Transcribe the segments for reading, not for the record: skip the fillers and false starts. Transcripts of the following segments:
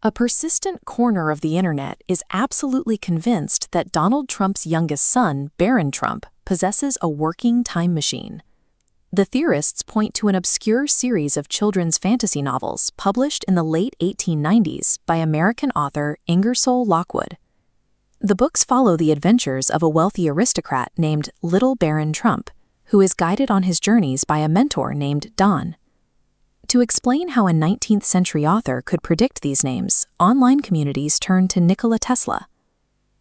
A persistent corner of the internet is absolutely convinced that Donald Trump's youngest son, Barron Trump, possesses a working time machine. The theorists point to an obscure series of children's fantasy novels published in the late 1890s by American author Ingersoll Lockwood. The books follow the adventures of a wealthy aristocrat named Little Barron Trump, who is guided on his journeys by a mentor named Don. To explain how a 19th-century author could predict these names, online communities turned to Nikola Tesla.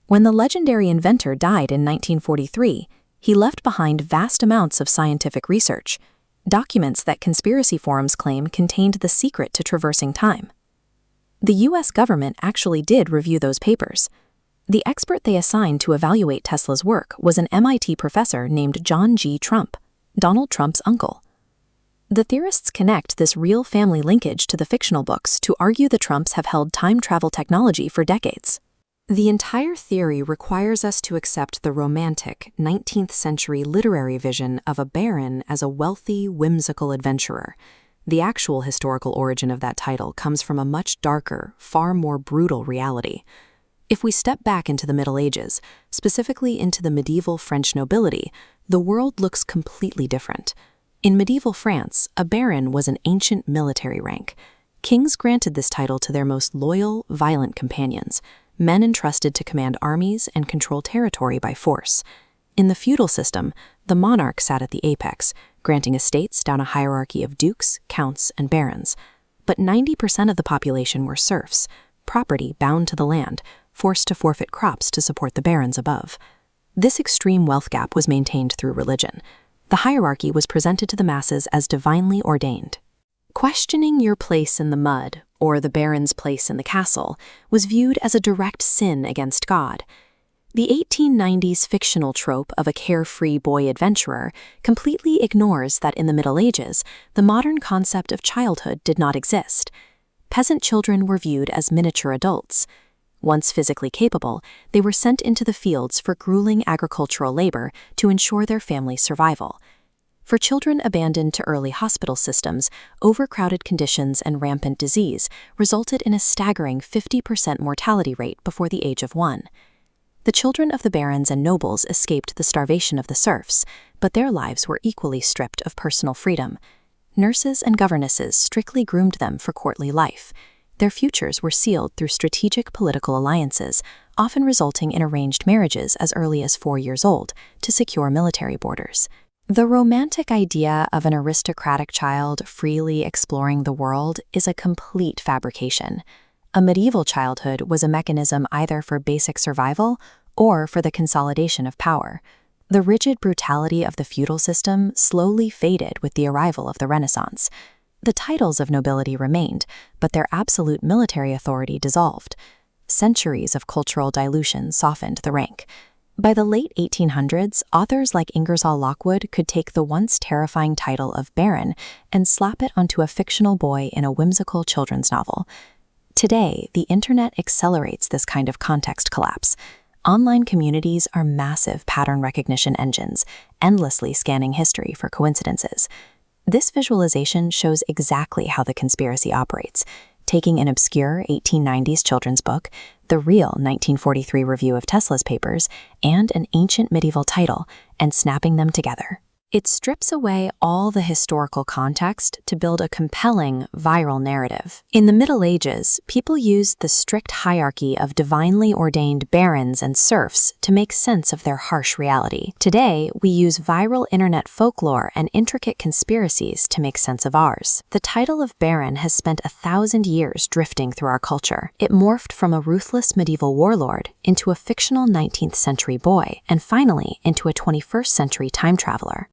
When the legendary inventor died in 1943, he left behind vast amounts of scientific research, documents that conspiracy forums claim contained the secret to traversing time. The U.S. government actually did review those papers. The expert they assigned to evaluate Tesla's work was an MIT professor named John G. Trump, Donald Trump's uncle. The theorists connect this real family linkage to the fictional books to argue the Trumps have held time travel technology for decades. The entire theory requires us to accept the romantic 19th-century literary vision of a baron as a wealthy, whimsical adventurer. The actual historical origin of that title comes from a much darker, far more brutal reality. If we step back into the Middle Ages, specifically into the medieval French nobility, the world looks completely different. In medieval France, a baron was an ancient military rank. Kings granted this title to their most loyal, violent companions, men entrusted to command armies and control territory by force. In the feudal system, the monarch sat at the apex, granting estates down a hierarchy of dukes, counts, and barons. But 90% of the population were serfs, property bound to the land, forced to forfeit crops to support the barons above. This extreme wealth gap was maintained through religion. The hierarchy was presented to the masses as divinely ordained. Questioning your place in the mud, or the baron's place in the castle, was viewed as a direct sin against God. The 1890s fictional trope of a carefree boy adventurer completely ignores that in the Middle Ages, the modern concept of childhood did not exist. Peasant children were viewed as miniature adults. Once physically capable, they were sent into the fields for grueling agricultural labor to ensure their family's survival. For children abandoned to early hospital systems, overcrowded conditions and rampant disease resulted in a staggering 50% mortality rate before the age of 1. The children of the barons and nobles escaped the starvation of the serfs, but their lives were equally stripped of personal freedom. Nurses and governesses strictly groomed them for courtly life. Their futures were sealed through strategic political alliances, often resulting in arranged marriages as early as 4 years old, to secure military borders. The romantic idea of an aristocratic child freely exploring the world is a complete fabrication. A medieval childhood was a mechanism either for basic survival or for the consolidation of power. The rigid brutality of the feudal system slowly faded with the arrival of the Renaissance. The titles of nobility remained, but their absolute military authority dissolved. Centuries of cultural dilution softened the rank. By the late 1800s, authors like Ingersoll Lockwood could take the once terrifying title of baron and slap it onto a fictional boy in a whimsical children's novel. Today, the internet accelerates this kind of context collapse. Online communities are massive pattern recognition engines, endlessly scanning history for coincidences. This visualization shows exactly how the conspiracy operates, taking an obscure 1890s children's book, the real 1943 review of Tesla's papers, and an ancient medieval title, and snapping them together. It strips away all the historical context to build a compelling, viral narrative. In the Middle Ages, people used the strict hierarchy of divinely ordained barons and serfs to make sense of their harsh reality. Today, we use viral internet folklore and intricate conspiracies to make sense of ours. The title of baron has spent 1,000 years drifting through our culture. It morphed from a ruthless medieval warlord into a fictional 19th century boy, and finally into a 21st century time traveler.